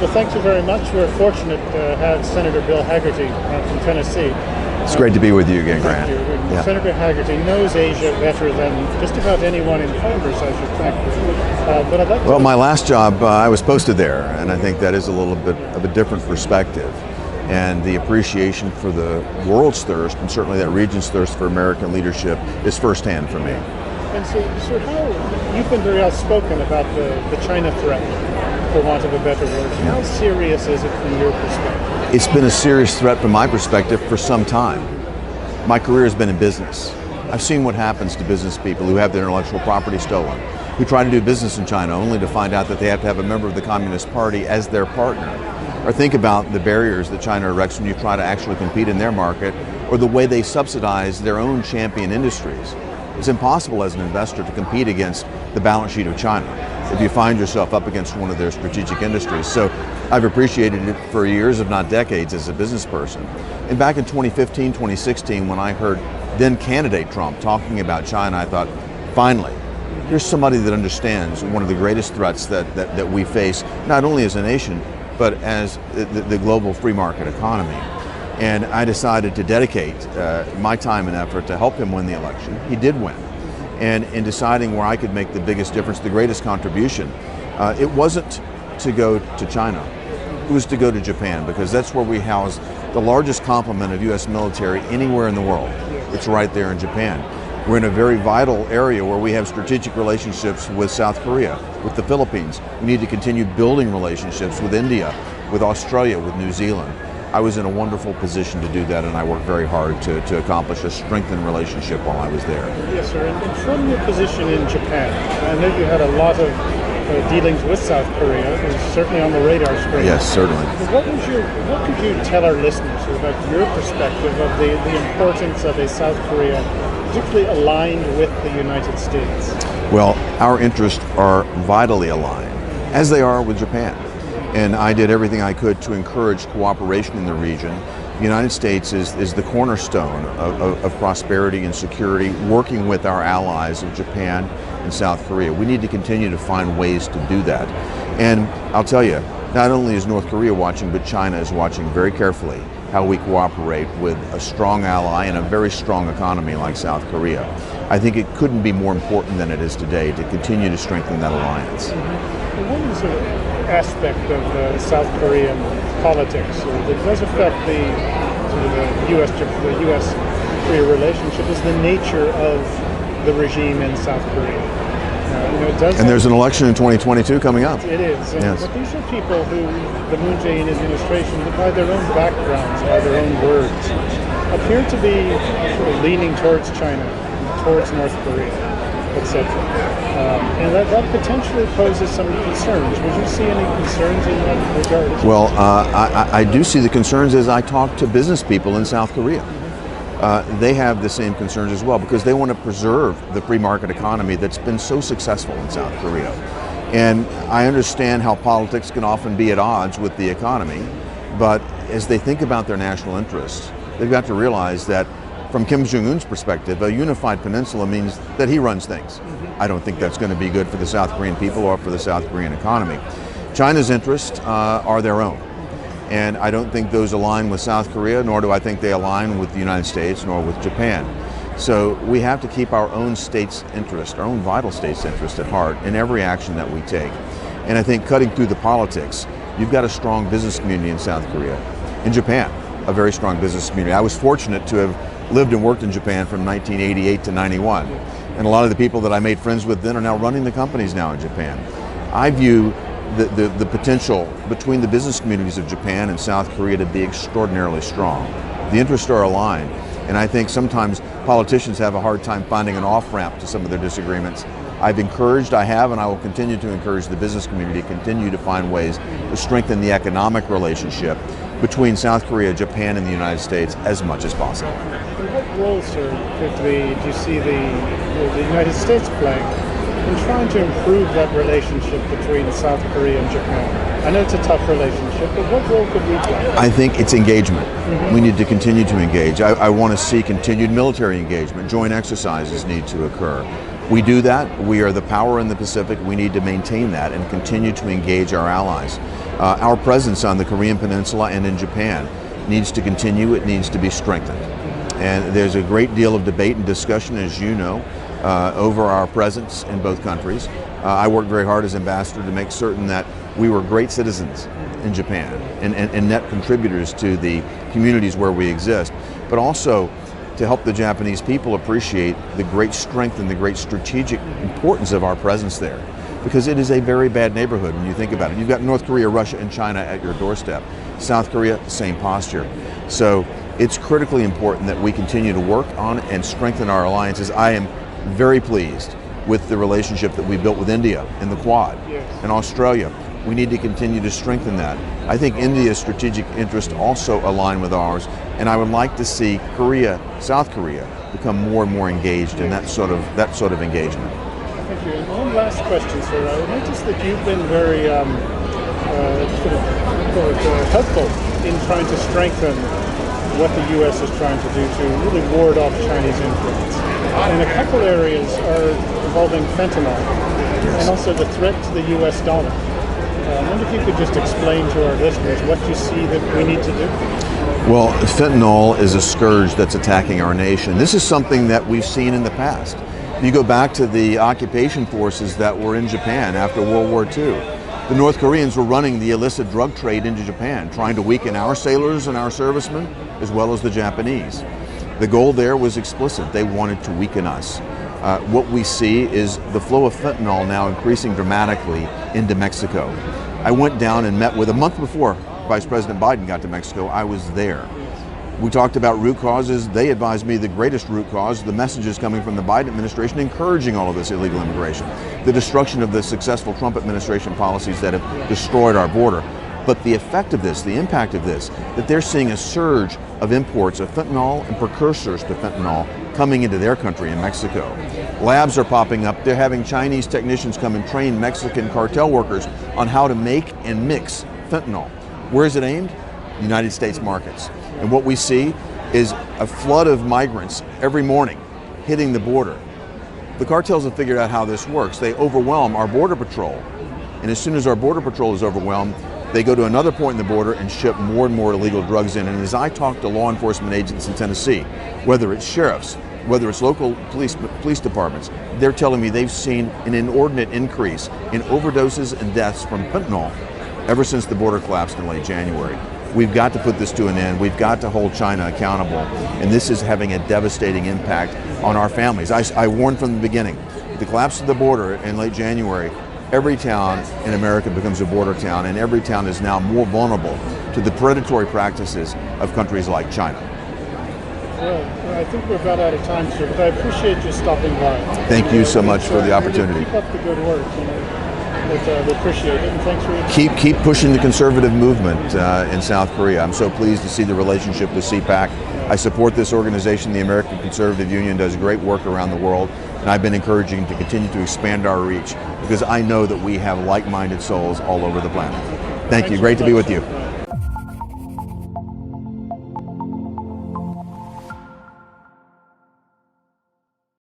Well, thank you very much. We're fortunate to have Senator Bill Hagerty from Tennessee. It's great to be with you again, Grant. Thank you. Yeah. Senator Hagerty knows Asia better than just about anyone in Congress, I should think. But I'd like to... Well, my last job, I was posted there, and I think that is a little bit of a different perspective. And the appreciation for the world's thirst, and certainly that region's thirst for American leadership, is firsthand for me. And so how, you've been very outspoken about the China threat, for want of a better word. Yeah. How serious is it from your perspective? It's been a serious threat from my perspective for some time. My career has been in business. I've seen what happens to business people who have their intellectual property stolen, who try to do business in China only to find out that they have to have a member of the Communist Party as their partner. Or think about the barriers that China erects when you try to actually compete in their market, or the way they subsidize their own champion industries. It's impossible as an investor to compete against the balance sheet of China if you find yourself up against one of their strategic industries. So I've appreciated it for years, if not decades, as a business person. And back in 2015, 2016, when I heard then candidate Trump talking about China, I thought, finally, here's somebody that understands one of the greatest threats that we face, not only as a nation, but as the global free market economy. And I decided to dedicate my time and effort to help him win the election. He did win. And in deciding where I could make the biggest difference, the greatest contribution, it wasn't to go to China. It was to go to Japan, because that's where we house the largest complement of U.S. military anywhere in the world. It's right there in Japan. We're in a very vital area where we have strategic relationships with South Korea, with the Philippines. We need to continue building relationships with India, with Australia, with New Zealand. I was in a wonderful position to do that, and I worked very hard to accomplish a strengthened relationship while I was there. Yes, sir. And from your position in Japan, I know you had a lot of dealings with South Korea. It was certainly on the radar screen. Yes, certainly. What could you tell our listeners about your perspective of the importance of a South Korea particularly aligned with the United States? Well, our interests are vitally aligned, as they are with Japan. And I did everything I could to encourage cooperation in the region. The United States is the cornerstone of prosperity and security, working with our allies of Japan and South Korea. We need to continue to find ways to do that. And I'll tell you, not only is North Korea watching, but China is watching very carefully how we cooperate with a strong ally and a very strong economy like South Korea. I think it couldn't be more important than it is today to continue to strengthen that alliance. One is an aspect of South Korean politics that does affect the U.S.-Korea relationship is the nature of the regime in South Korea. And there's an election in 2022 coming up. It is. Yes. But these are people who the Moon Jae-in administration, by their own backgrounds, by their own words, appear to be sort of leaning towards China, towards North Korea, etc. And that potentially poses some concerns. Would you see any concerns in that regard? Well, I do see the concerns as I talk to business people in South Korea. They have the same concerns as well, because they want to preserve the free market economy that's been so successful in South Korea. And I understand how politics can often be at odds with the economy, but as they think about their national interests, they've got to realize that from Kim Jong-un's perspective, a unified peninsula means that he runs things. I don't think that's going to be good for the South Korean people or for the South Korean economy. China's interests are their own. And I don't think those align with South Korea, nor do I think they align with the United States, nor with Japan. So we have to keep our own state's interest, our own vital state's interest at heart in every action that we take. And I think cutting through the politics, you've got a strong business community in South Korea. In Japan, a very strong business community. I was fortunate to have lived and worked in Japan from 1988 to 91. And a lot of the people that I made friends with then are now running the companies now in Japan. I view the potential between the business communities of Japan and South Korea to be extraordinarily strong. The interests are aligned, and I think sometimes politicians have a hard time finding an off-ramp to some of their disagreements. I have, and I will continue to encourage the business community to continue to find ways to strengthen the economic relationship between South Korea, Japan, and the United States as much as possible. What role, sir, do you see the United States playing in trying to improve that relationship between South Korea and Japan? I know it's a tough relationship, but what role could we play? I think it's engagement. We need to continue to engage. I want to see continued military engagement. Joint exercises need to occur. We do that. We are the power in the Pacific. We need to maintain that and continue to engage our allies. Our presence on the Korean Peninsula and in Japan needs to continue. It needs to be strengthened. And there's a great deal of debate and discussion, as you know, over our presence in both countries. I worked very hard as ambassador to make certain that we were great citizens in Japan and net contributors to the communities where we exist, but also to help the Japanese people appreciate the great strength and the great strategic importance of our presence there. Because it is a very bad neighborhood when you think about it. You've got North Korea, Russia, and China at your doorstep. South Korea, same posture. So it's critically important that we continue to work on and strengthen our alliances. I am very pleased with the relationship that we built with India in the Quad and Australia. We need to continue to strengthen that. I think India's strategic interests also align with ours, and I would like to see Korea, South Korea, become more and more engaged in that sort of engagement. Thank you. And one last question, sir. I noticed that you've been very helpful in trying to strengthen what the U.S. is trying to do to really ward off Chinese influence. And a couple areas are involving fentanyl and also the threat to the U.S. dollar. I wonder if you could just explain to our listeners what you see that we need to do. Well, fentanyl is a scourge that's attacking our nation. This is something that we've seen in the past. You go back to the occupation forces that were in Japan after World War II. The North Koreans were running the illicit drug trade into Japan, trying to weaken our sailors and our servicemen, as well as the Japanese. The goal there was explicit. They wanted to weaken us. What we see is the flow of fentanyl now increasing dramatically into Mexico. I went down and met with, a month before Vice President Biden got to Mexico, I was there. We talked about root causes. They advised me the greatest root cause, the messages coming from the Biden administration encouraging all of this illegal immigration, the destruction of the successful Trump administration policies that have destroyed our border. But the effect of this, the impact of this, that they're seeing a surge of imports of fentanyl and precursors to fentanyl coming into their country in Mexico. Labs are popping up. They're having Chinese technicians come and train Mexican cartel workers on how to make and mix fentanyl. Where is it aimed? United States markets. And what we see is a flood of migrants every morning hitting the border. The cartels have figured out how this works. They overwhelm our border patrol. And as soon as our border patrol is overwhelmed, they go to another point in the border and ship more and more illegal drugs in. And as I talk to law enforcement agents in Tennessee, whether it's sheriffs, whether it's local police departments, they're telling me they've seen an inordinate increase in overdoses and deaths from fentanyl ever since the border collapsed in late January. We've got to put this to an end. We've got to hold China accountable. And this is having a devastating impact on our families. I warned from the beginning, the collapse of the border in late January, every town in America becomes a border town, and every town is now more vulnerable to the predatory practices of countries like China. Well, I think we're about out of time, sir, but I appreciate you stopping by. Thank you so much for the opportunity. Keep up the good work. We appreciate it, and thanks for your time. Keep pushing the conservative movement in South Korea. I'm so pleased to see the relationship with CPAC. I support this organization. The American Conservative Union does great work around the world, and I've been encouraging to continue to expand our reach because I know that we have like-minded souls all over the planet. Thank you. Great to be with you.